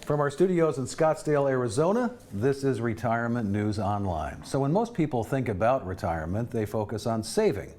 From our studios in Scottsdale, Arizona, this is Retirement News Online. So when most people think about retirement, they focus on saving.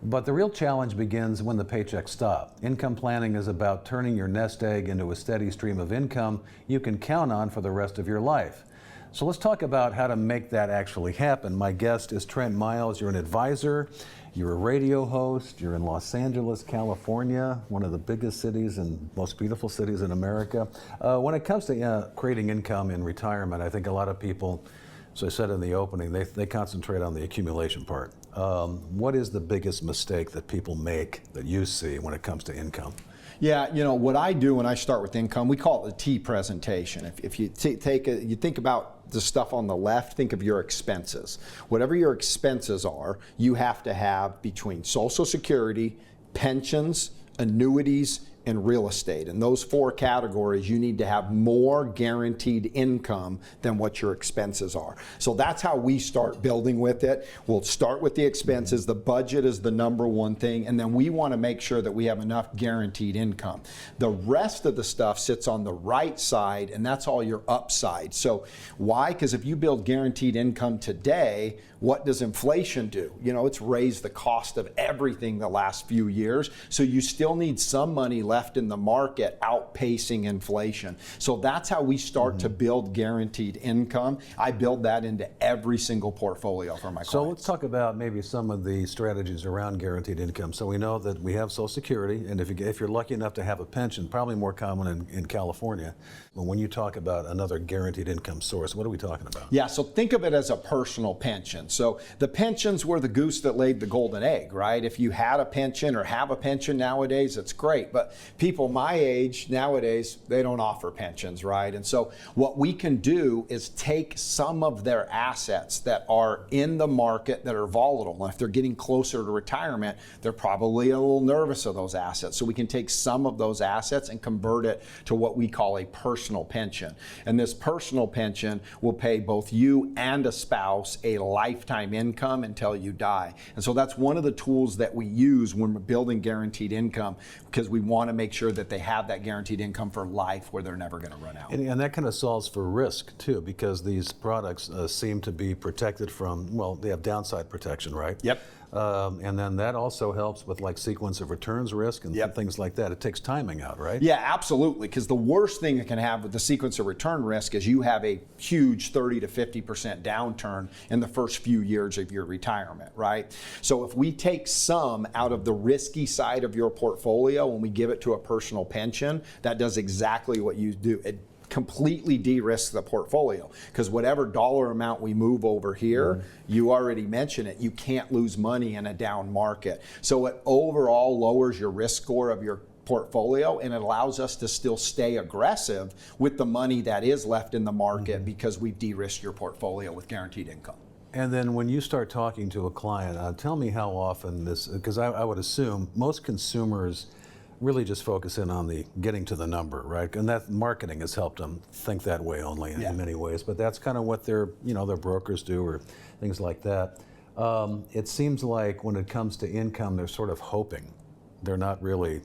But the real challenge begins when the paychecks stop. Income planning is about turning your nest egg into a steady stream of income you can count on for the rest of your life. So let's talk about how to make that actually happen. My guest is Trent Miles. You're an advisor, you're a radio host, you're in Los Angeles, California, one of the biggest cities and most beautiful cities in America. When it comes to creating income in retirement, I think a lot of people, as I said in the opening, they concentrate on the accumulation part. What is the biggest mistake that people make that you see when it comes to income? Yeah, you know, what I do when I start with income, we call it the T presentation. If you you think about the stuff on the left, think of your expenses. Whatever your expenses are, you have to have between Social Security, pensions, annuities, and real estate. In those four categories, you need to have more guaranteed income than what your expenses are. So that's how we start building with it. We'll start with the expenses. The budget is the number one thing, and then we want to make sure that we have enough guaranteed income. The rest of the stuff sits on the right side, and that's all your upside. So why? Because if you build guaranteed income today, what does inflation do? You know, it's raised the cost of everything the last few years. So you still need some money left in the market outpacing inflation. So that's how we start to build guaranteed income. I build that into every single portfolio for my clients. So let's talk about maybe some of the strategies around guaranteed income. So we know that we have Social Security, and if you're lucky enough to have a pension, probably more common in California. But when you talk about another guaranteed income source, what are we talking about? Yeah, so think of it as a personal pension. So the pensions were the goose that laid the golden egg, right? If you had a pension or have a pension nowadays, it's great. But people my age nowadays, they don't offer pensions, right? And so what we can do is take some of their assets that are in the market that are volatile. And if they're getting closer to retirement, they're probably a little nervous of those assets. So we can take some of those assets and convert it to what we call a personal pension. And this personal pension will pay both you and a spouse a lifetime income until you die. And so that's one of the tools that we use when we're building guaranteed income, because we want to make sure that they have that guaranteed income for life where they're never going to run out. And that kind of solves for risk too, because these products seem to be protected from, well, they have downside protection, right? Yep. And then that also helps with like sequence of returns risk and things like that. It takes timing out, right? Yeah, absolutely. Because the worst thing it can have with the sequence of return risk is you have a huge 30 to 50% downturn in the first few years of your retirement, right? So if we take some out of the risky side of your portfolio and we give it to a personal pension, that does exactly what you do. It completely de-risk the portfolio, because whatever dollar amount we move over here, you already mentioned it, you can't lose money in a down market. So it overall lowers your risk score of your portfolio, and it allows us to still stay aggressive with the money that is left in the market because we've de-risked your portfolio with guaranteed income. And then when you start talking to a client, tell me how often this, because I would assume most consumers really just focus in on the getting to the number, right? And that marketing has helped them think that way only in many ways, but that's kind of what their brokers do or things like that. It seems like when it comes to income, they're sort of hoping. They're not really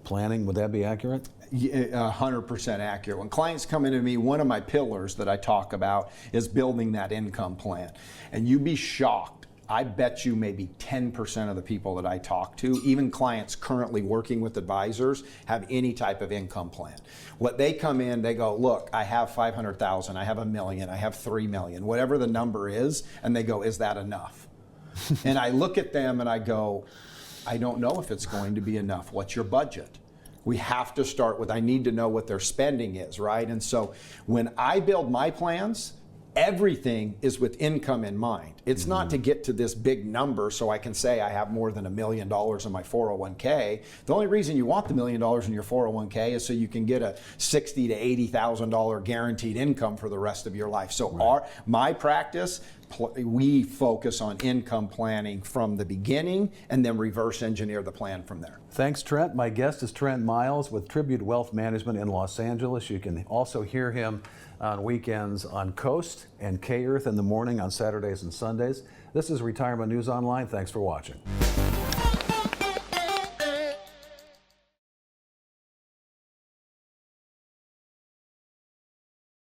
planning. Would that be accurate? 100% accurate. When clients come into me, one of my pillars that I talk about is building that income plan. And you'd be shocked. I bet you maybe 10% of the people that I talk to, even clients currently working with advisors, have any type of income plan. What they come in, they go, look, I have 500,000, I have $1 million, I have 3 million, whatever the number is, and they go, is that enough? And I look at them and I go, I don't know if it's going to be enough. What's your budget? We have to start with, I need to know what their spending is, right? And so when I build my plans, everything is with income in mind. It's not to get to this big number so I can say I have more than $1 million in my 401k. The only reason you want the $1 million in your 401k is so you can get a $60,000 to $80,000 guaranteed income for the rest of your life. So my practice, we focus on income planning from the beginning and then reverse engineer the plan from there. Thanks, Trent. My guest is Trent Miles with Tribute Wealth Management in Los Angeles. You can also hear him on weekends on Coast and K-Earth in the morning on Saturdays and Sundays. This is Retirement News Online. Thanks for watching.